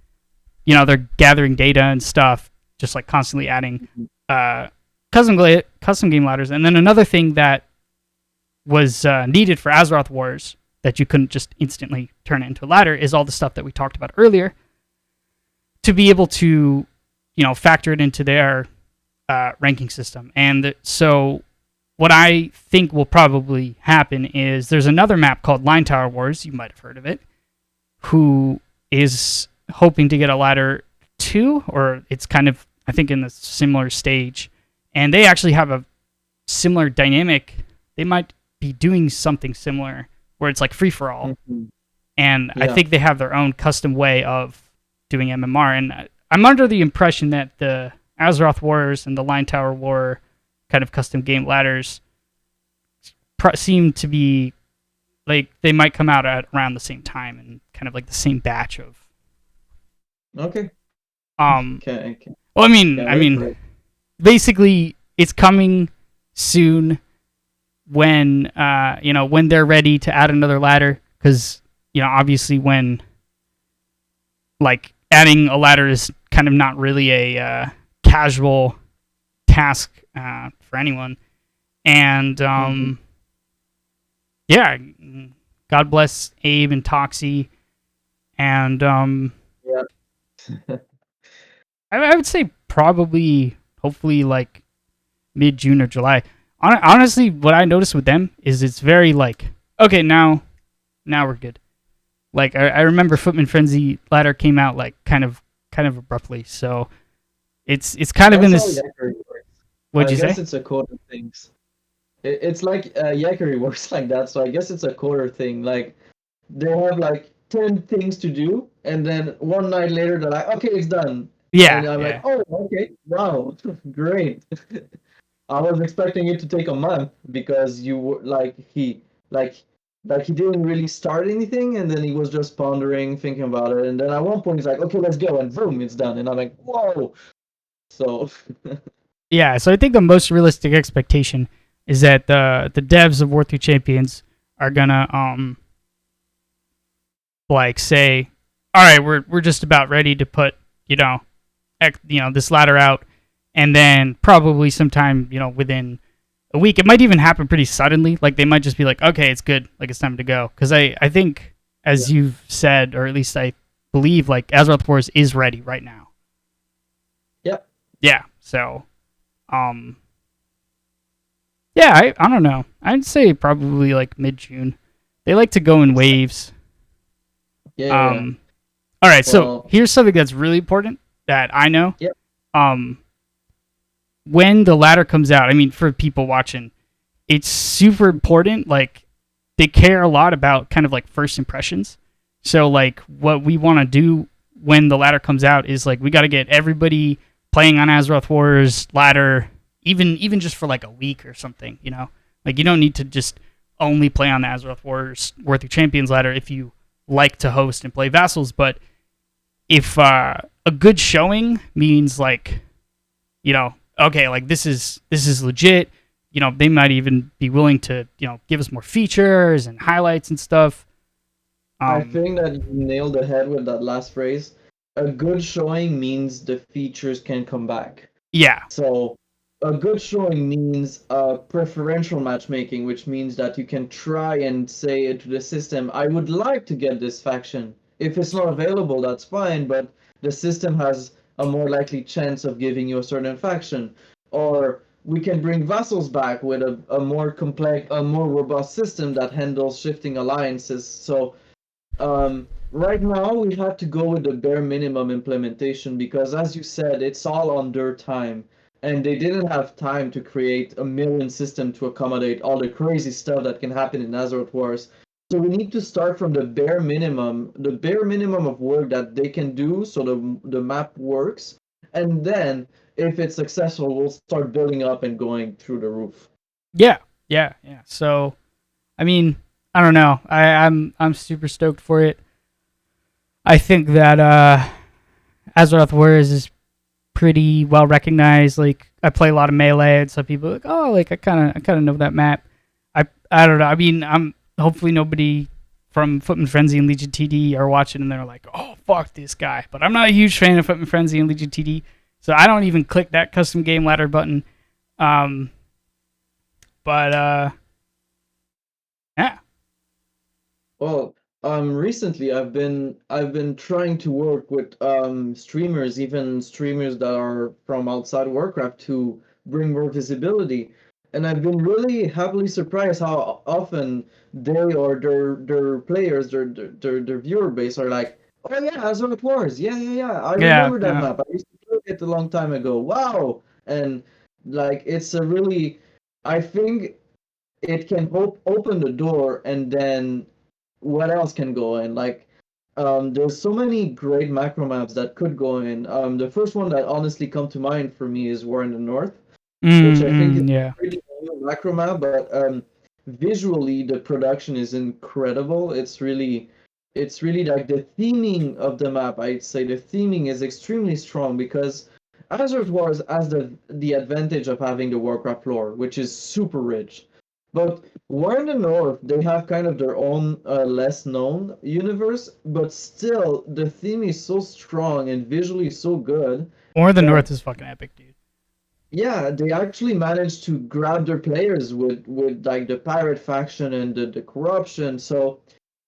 A: they're gathering data and stuff, just like constantly adding custom game ladders. And then another thing that was needed for Azeroth Wars that you couldn't just instantly turn it into a ladder is all the stuff that we talked about earlier, to be able to factor it into their ranking system. And so what I think will probably happen is there's another map called Line Tower Wars, you might have heard of it, who is hoping to get a ladder 2, or it's kind of, I think, in the similar stage. And they actually have a similar dynamic. They might be doing something similar where it's like free-for-all.
B: Mm-hmm.
A: And I think they have their own custom way of doing MMR. And I'm under the impression that the Azeroth Wars and the Line Tower War kind of custom game ladders seem to be like they might come out at around the same time and kind of like the same batch of.
B: Okay.
A: Okay. Well, I mean, basically, it's coming soon when when they're ready to add another ladder, because obviously when like adding a ladder is kind of not really a casual task for anyone, and yeah, God bless Abe and Toxie, and
B: Yeah.
A: I would say probably, hopefully, like mid June or July. Honestly, what I noticed with them is it's very like, okay, now we're good. Like I remember Footman Frenzy ladder came out like kind of abruptly, so it's kind of in
B: That's how
A: this.
B: Yakari works.
A: What'd
B: I
A: you
B: guess
A: say?
B: it's a code of things. It's like Yakari works like that, so I guess it's a coder thing. Like they have like 10 things to do, and then one night later they're like, okay, it's done.
A: Yeah,
B: And I'm like,
A: yeah,
B: oh, okay, wow, great. I was expecting it to take a month because you were like like he didn't really start anything, and then he was just pondering, thinking about it, and then at one point he's like, okay, let's go, and boom, it's done. And I'm like, whoa. So
A: yeah. So I think the most realistic expectation is that the devs of War3 Champions are gonna like say, all right, we're just about ready to put you know this ladder out, and then probably sometime within a week, it might even happen pretty suddenly. Like they might just be like, okay, it's good, like it's time to go. Because I think
B: yeah,
A: as you've said, or at least I believe, like Azeroth Wars is ready right now.
B: yeah,
A: Yeah. So um yeah, I don't know. I'd say probably like mid June. They like to go in waves.
B: yeah, yeah, yeah.
A: Um all right, so
B: Well,
A: here's something that's really important that I know.
B: yeah,
A: Um when the ladder comes out, I mean for people watching, it's super important. Like they care a lot about kind of like first impressions. So like what we want to do when the ladder comes out is like we got to get everybody playing on Azeroth Wars ladder, even just for like a week or something. Like you don't need to just only play on the Azeroth Wars War3 Champions ladder if you like to host and play vassals. But if a good showing means like okay, like this is legit. They might even be willing to give us more features and highlights and stuff.
B: I
A: Um,
B: think that you nailed the head with that last phrase. A good showing means the features can come back.
A: yeah,
B: So a good showing means preferential matchmaking, which means that you can try and say to the system, I would like to get this faction. If it's not available, that's fine, but the system has a more likely chance of giving you a certain faction. Or we can bring vassals back with a more complex, a more robust system that handles shifting alliances. So right now, we have to go with the bare minimum implementation because, as you said, it's all on their time. And they didn't have time to create a million system to accommodate all the crazy stuff that can happen in Azeroth Wars. So we need to start from the bare minimum of work that they can do so the map works. And then, if it's successful, we'll start building up and going through the roof.
A: yeah, yeah, yeah. So I mean, I don't know. I'm super stoked for it. I think that Azeroth Wars is pretty well recognized. Like I play a lot of melee, and some people are like, oh, like I kind of know that map. I don't know. I mean, I'm hopefully nobody from Footman Frenzy and Legion TD are watching, and they're like, oh, fuck this guy. But I'm not a huge fan of Footman Frenzy and Legion TD, so I don't even click that custom game ladder button. Um, but yeah,
B: Well, recently I've been trying to work with streamers, even streamers that are from outside Warcraft, to bring more visibility. And I've been really happily surprised how often they or their players, their viewer base are like, oh yeah, Azeroth Wars, yeah, yeah, yeah, I
A: yeah,
B: remember that
A: yeah.
B: map. I used to play it a long time ago. Wow. And like it's a really, I think it can open the door, and then what else can go in? Like, there's so many great macro maps that could go in. The first one that honestly come to mind for me is War in the North, which I think is
A: Yeah.
B: a pretty new macro map, but visually the production is incredible. It's really like the theming of the map. I'd say the theming is extremely strong because Azeroth Wars has the advantage of having the Warcraft lore, which is super rich. But War in the North, they have kind of their own less known universe, but still the theme is so strong and visually so good
A: Or the
B: that
A: North is fucking epic, dude.
B: yeah, they actually managed to grab their players with like the pirate faction and the corruption. So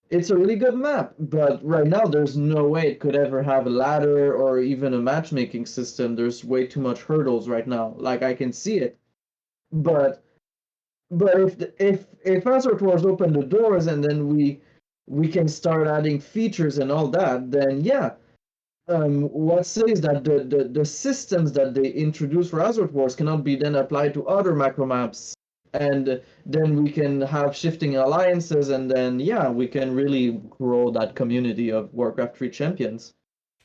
B: it's a really good map, but right now there's no way it could ever have a ladder or even a matchmaking system. There's way too much hurdles right now. Like I can see it, but if Azeroth Wars open the doors and then we can start adding features and all that, then yeah, what says that the systems that they introduce for Azeroth Wars cannot be then applied to other macro maps, and then we can have shifting alliances, and then yeah, we can really grow that community of Warcraft 3 Champions.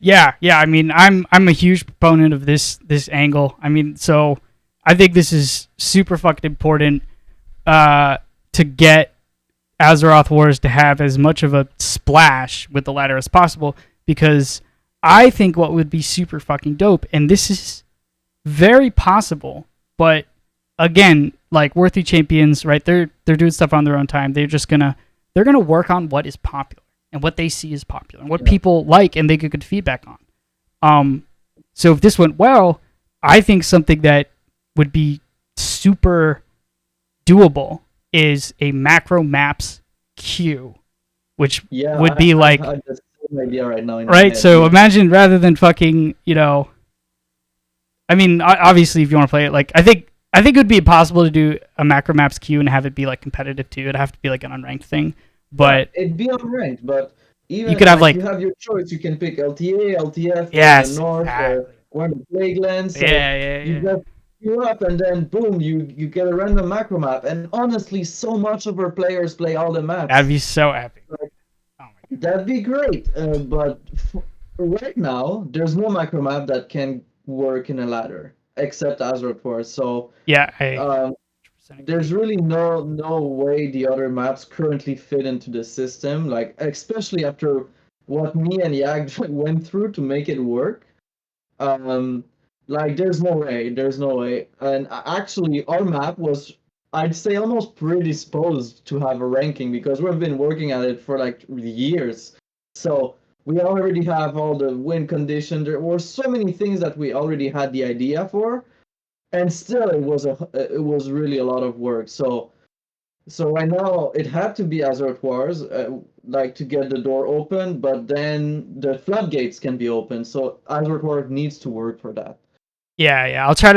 A: Yeah. I mean, I'm a huge proponent of this angle. I mean, so I think this is super fucking important to get Azeroth Wars to have as much of a splash with the ladder as possible, because I think what would be super fucking dope, and this is very possible, but again, like Warcraft 3 Champions, right? They're doing stuff on their own time. They're gonna work on what is popular and what they see is popular and what
B: Yeah.
A: people like and they get good feedback on. Um, so if this went well, I think something that would be super doable is a macro maps queue, which
B: Yeah,
A: would be
B: I
A: like,
B: have the same idea right now in my
A: right.
B: head.
A: So
B: Yeah,
A: imagine, rather than fucking, I mean, obviously, if you want to play it, like I think it would be impossible to do a macro maps queue and have it be like competitive too. It'd have to be like an unranked thing.
B: yeah,
A: But
B: it'd be unranked, but
A: you
B: even
A: could have
B: like you
A: like,
B: have your choice. You can pick LTA, LTF, or the
A: yes,
B: North,
A: exactly.
B: or the Plague Land. So you
A: Yeah.
B: just queue up, and then boom, you get a random macro map. And honestly, so much of our players play all the
A: That'd
B: maps.
A: be so epic.
B: Like,
A: Oh my god.
B: that'd be great. But right now, there's no macro map that can work in a ladder except Azeroth Wars. So
A: Yeah, I
B: um,
A: 100% agree.
B: there's really no way the other maps currently fit into the system, like especially after what me and Yag went through to make it work. um like there's no way. And actually our map was, I'd say, almost predisposed to have a ranking because we've been working at it for like years. So we already have all the win condition. There were so many things that we already had the idea for, and still it was really a lot of work. So right now it had to be Azeroth Wars, like to get the door open, but then the floodgates can be open. So Azeroth Wars needs to work for that.
A: Yeah. I'll try.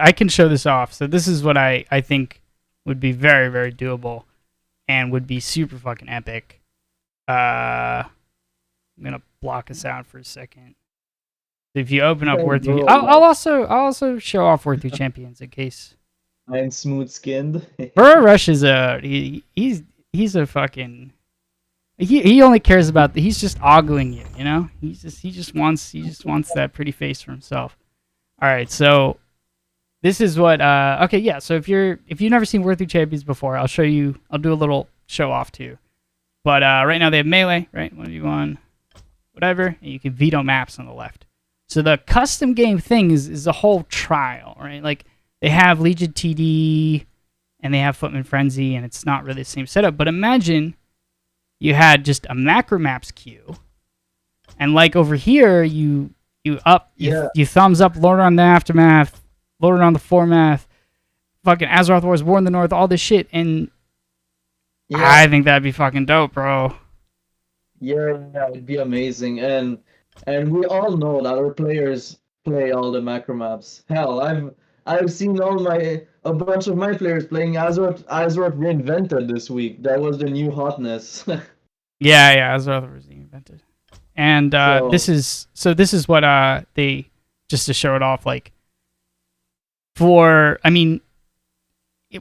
A: I can show this off. So this is what I think would be very, very doable and would be super fucking epic. I'm gonna block us out for a second. If you open up
B: Hey,
A: World Three,
B: bro,
A: I'll also show off Warcraft 3 Champions in case.
B: I'm smooth skinned.
A: Rush is he's a fucking he only cares about he's just ogling you, you know. He just wants that pretty face for himself. All right, so this is what okay, yeah. So if you've never seen Warcraft 3 Champions before, I'll show you. I'll do a little show off too. But right now they have melee, right? 1v1, whatever, and you can veto maps on the left. So the custom game thing is a whole trial, right? Like they have Legion TD and they have Footman Frenzy, and it's not really the same setup. But imagine you had just a macro maps queue, and like over here,
B: Yeah,
A: you thumbs up Lord on the Aftermath, Lord on the Foremath, fucking Azeroth Wars, War in the North, all this shit, and
B: yeah,
A: I think that'd be fucking dope, bro.
B: yeah, it'd be amazing. And we all know that our players play all the macro maps. Hell, I've seen a bunch of my players playing Azeroth Reinvented this week. That was the new hotness.
A: Yeah, Azeroth was invented. And
B: So
A: this is what they, just to show it off, like, for I mean,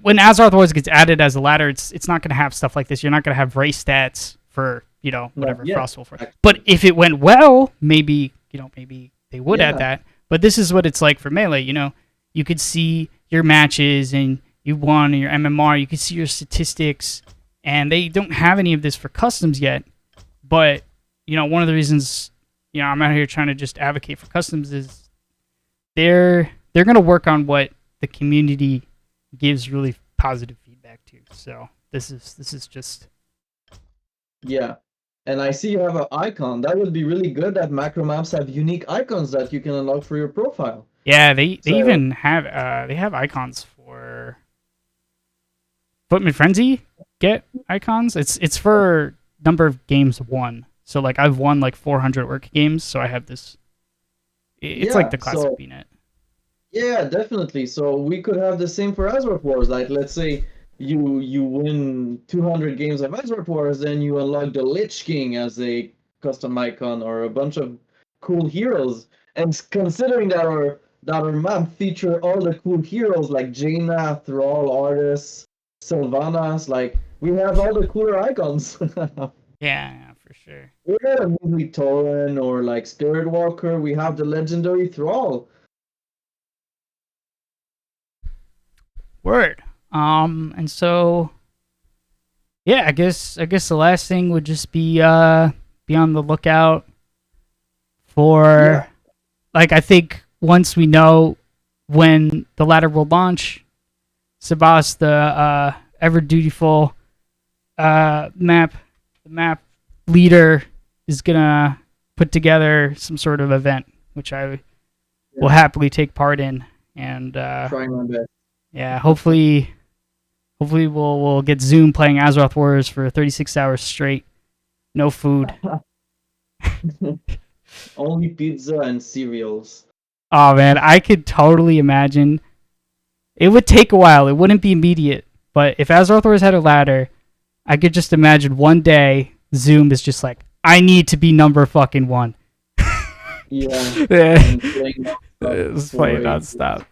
A: when Azeroth Wars gets added as a ladder, it's not going to have stuff like this. You're not going to have race stats for
B: not
A: whatever
B: yet.
A: Frostwolf for. But if it went well, maybe maybe they would add
B: Yeah,
A: that. But this is what it's like for melee. You could see your matches and you won and your MMR. You could see your statistics, and they don't have any of this for customs yet. But one of the reasons I'm out here trying to just advocate for customs is they're going to work on what the community gives really positive feedback to. So this is just
B: yeah. And I see you have an icon. That would be really good that macro maps have unique icons that you can unlock for your profile.
A: Yeah, they
B: So
A: even have they have icons for Footman Frenzy. Get icons. It's for number of games won. So like I've won like 400 work games, so I have this. It's like
B: yeah,
A: the classic VNet.
B: yeah, definitely. So we could have the same for Azeroth Wars. Like, let's say you win 200 games of Azeroth Wars, then you unlock the Lich King as a custom icon or a bunch of cool heroes. And considering that our map feature all the cool heroes like Jaina, Thrall, Artis, Sylvanas, like we have all the cooler icons.
A: Yeah, for sure.
B: We got a movie Tauren or like Spirit Walker. We have the legendary Thrall.
A: Word. And so yeah, I guess the last thing would just be on the lookout for
B: Yeah,
A: like I think once we know when the ladder will launch, Sebas, the ever dutiful map the map leader is gonna put together some sort of event, which I will
B: yeah,
A: happily take part in, and
B: trying my best.
A: yeah, hopefully we'll get Zoom playing Azeroth Wars for 36 hours straight, no food.
B: Only pizza and cereals.
A: Oh man, I could totally imagine. It would take a while. It wouldn't be immediate, but if Azeroth Wars had a ladder, I could just imagine one day Zoom is just like, I need to be number fucking one.
B: Yeah,
A: Yeah,
B: and playing nonstop
A: it's
B: for
A: playing
B: ages.
A: nonstop.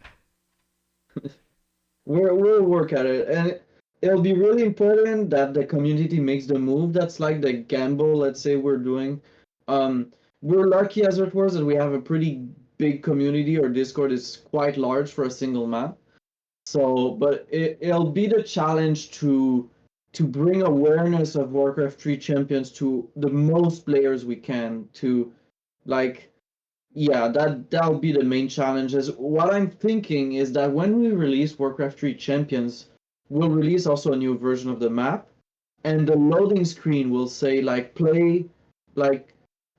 B: We'll work at it, and it'll be really important that the community makes the move. That's like the gamble. Let's say we're doing. We're lucky as it was that we have a pretty big community. Our Discord is quite large for a single map. So, but it'll be the challenge to bring awareness of Warcraft 3 Champions to the most players we can. To like, yeah, that'll be the main challenge. Is what I'm thinking is that when we release Warcraft 3 Champions, we'll release also a new version of the map, and the loading screen will say like play, like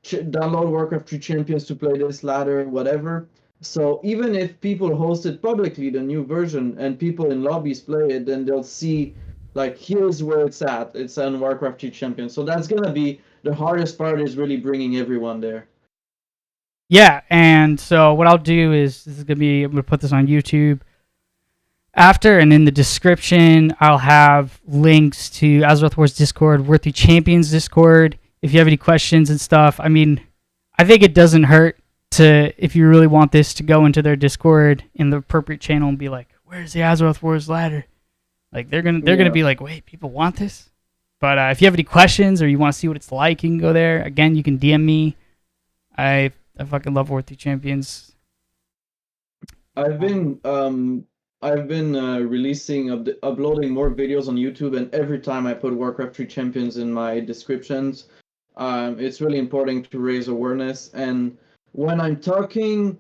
B: download Warcraft 3 Champions to play this ladder, whatever. So even if people host it publicly, the new version, and people in lobbies play it, then they'll see like here's where it's at. It's on Warcraft 3 Champions. So that's gonna be the hardest part is really bringing everyone there.
A: Yeah, and so what I'll do is I'm gonna put this on YouTube after, and in the description I'll have links to Azeroth Wars Discord, Worthy Champions Discord. If you have any questions and stuff, I mean, I think it doesn't hurt to, if you really want this, to go into their Discord in the appropriate channel and be like, "Where's the Azeroth Wars ladder?" Like they're gonna
B: Yeah.
A: be like, "Wait, people want this?" But if you have any questions or you want to see what it's like, you can go there. Again, you can DM me. I fucking love Worthy Champions.
B: I've
A: Um,
B: been um I've been releasing uploading more videos on YouTube, and every time I put Warcraft 3 Champions in my descriptions, it's really important to raise awareness. And when I'm talking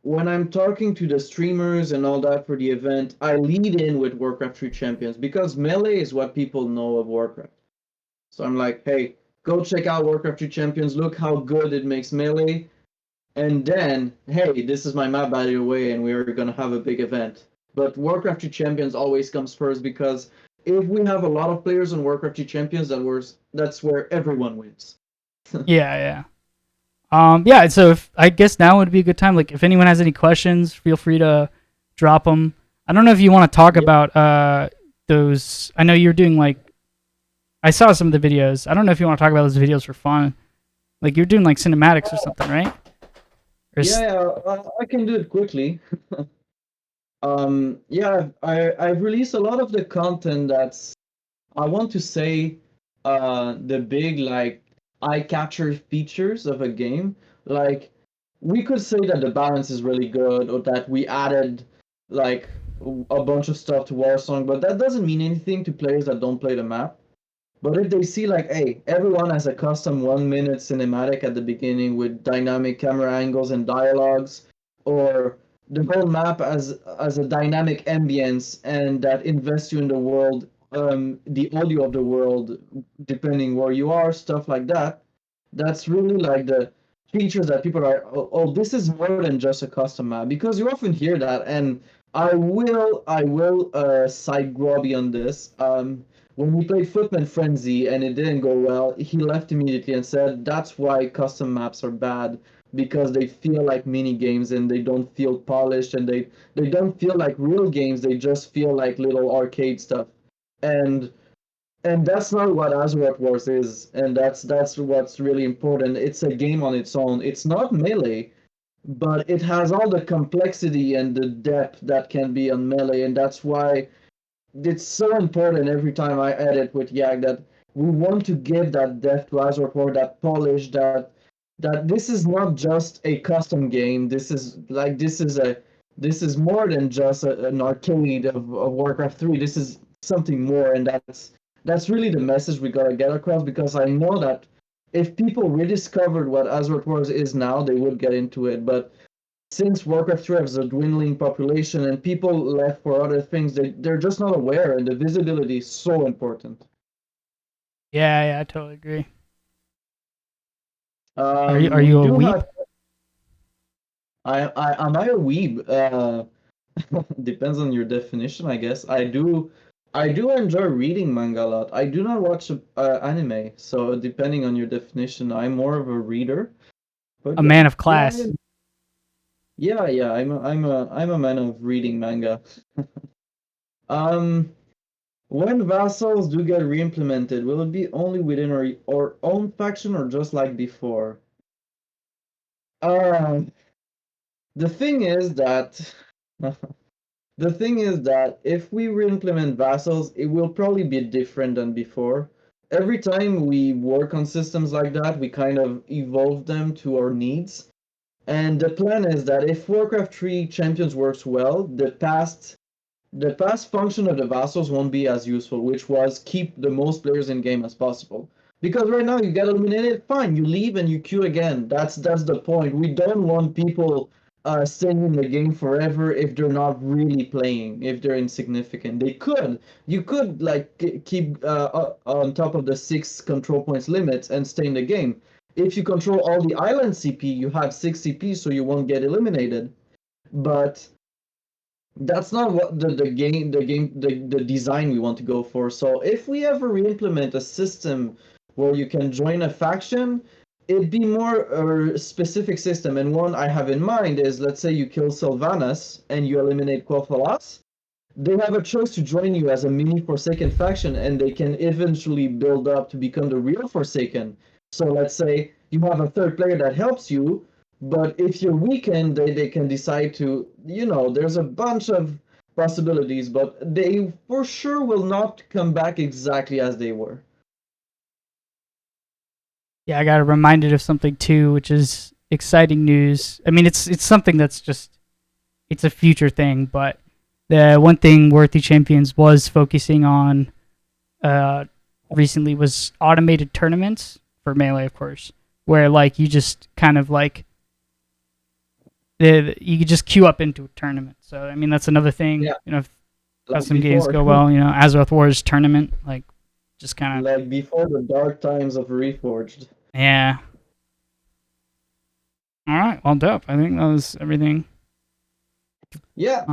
B: when I'm talking to the streamers and all that for the event, I lead in with Warcraft 3 Champions because melee is what people know of Warcraft. So I'm like, hey, go check out Warcraft 3 Champions. Look how good it makes melee. And then, hey, this is my map by the way, and we're gonna have a big event. But Warcraft 3 Champions always comes first because if we have a lot of players on Warcraft 3 Champions, that's where everyone wins.
A: yeah, yeah. Yeah, so I guess now would be a good time. Like, if anyone has any questions, feel free to drop them. I don't know if you want to talk
B: Yeah,
A: about those. I know you're doing like I saw some of the videos. I don't know if you want to talk about those videos for fun. Like you're doing like cinematics or something, right? Or
B: I can do it quickly. Yeah, I've released a lot of the content that's I want to say the big like eye catcher features of a game. Like we could say that the balance is really good or that we added like a bunch of stuff to Warsong, but that doesn't mean anything to players that don't play the map. But if they see like, hey, everyone has a custom 1 minute cinematic at the beginning with dynamic camera angles and dialogues, or the whole map as a dynamic ambience and that invests you in the world, the audio of the world, depending where you are, stuff like that. That's really like the features that people are, oh, this is more than just a custom map, because you often hear that, and I will side Grobby on this. When we played Footman Frenzy and it didn't go well, he left immediately and said that's why custom maps are bad, because they feel like mini games and they don't feel polished, and they don't feel like real games. They just feel like little arcade stuff, and that's not what Azeroth Wars is, and that's what's really important. It's a game on its own. It's not melee, but it has all the complexity and the depth that can be on melee, and that's why it's so important every time I edit with Yak that we want to give that depth to Azeroth Wars, that polish, that this is not just a custom game. This is more than just an arcade of Warcraft 3. This is something more, and that's really the message we gotta get across, because I know that if people rediscovered what Azeroth Wars is now, they would get into it. But since Warcraft 3 has a dwindling population and people left for other things, they're just not aware, and the visibility is so important.
A: Yeah, I totally agree. Are you
B: We
A: a
B: do
A: weeb?
B: have. Am I a weeb? Depends on your definition, I guess. I do enjoy reading manga a lot. I do not watch anime, so depending on your definition, I'm more of a reader. But
A: A
B: yeah,
A: man of
B: yeah,
A: class.
B: yeah. I'm a man of reading manga. Um, when vassals do get re-implemented, will it be only within our own faction or just like before? Um, the thing is that The thing is that if we re-implement vassals, it will probably be different than before. Every time we work on systems like that, we kind of evolve them to our needs. And the plan is that if Warcraft 3 Champions works well, the past function of the vassals won't be as useful, which was keep the most players in game as possible. Because right now you get eliminated, fine, you leave and you queue again. That's the point. We don't want people staying in the game forever if they're not really playing, if they're insignificant. You could like keep on top of the 6 control points limits and stay in the game. If you control all the island CP, you have 6 CP, so you won't get eliminated. But that's not what the design we want to go for. So if we ever re-implement a system where you can join a faction, it'd be more a specific system. And one I have in mind is, let's say you kill Sylvanas and you eliminate Quel'Thalas, they have a choice to join you as a mini Forsaken faction, and they can eventually build up to become the real Forsaken. So let's say you have a third player that helps you, but if you're weakened, they can decide to, there's a bunch of possibilities, but they for sure will not come back exactly as they were.
A: Yeah, I got reminded of something too, which is exciting news. I mean, it's something that's just it's a future thing, but the one thing Worthy Champions was focusing on recently was automated tournaments for Melee, of course, where like you just kind of like you could just queue up into a tournament. So I mean, that's another thing.
B: Yeah,
A: If
B: like
A: custom games
B: before.
A: go well, Azeroth Wars tournament, like just kind of
B: Like before the dark times of Reforged.
A: yeah. All right, well, dope. I think that was everything.
B: Yeah,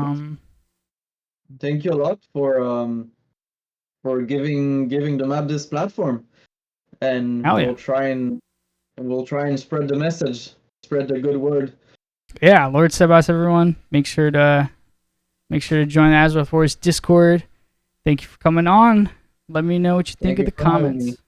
B: thank you a lot for giving the map this platform, and
A: Hell yeah.
B: we'll try and spread the message, spread the good word.
A: Yeah, LordSebas, everyone. Make sure to join the Azeroth Wars Discord. Thank you for coming on. Let me know what you think
B: Thank
A: in
B: you
A: the
B: for having me.
A: comments.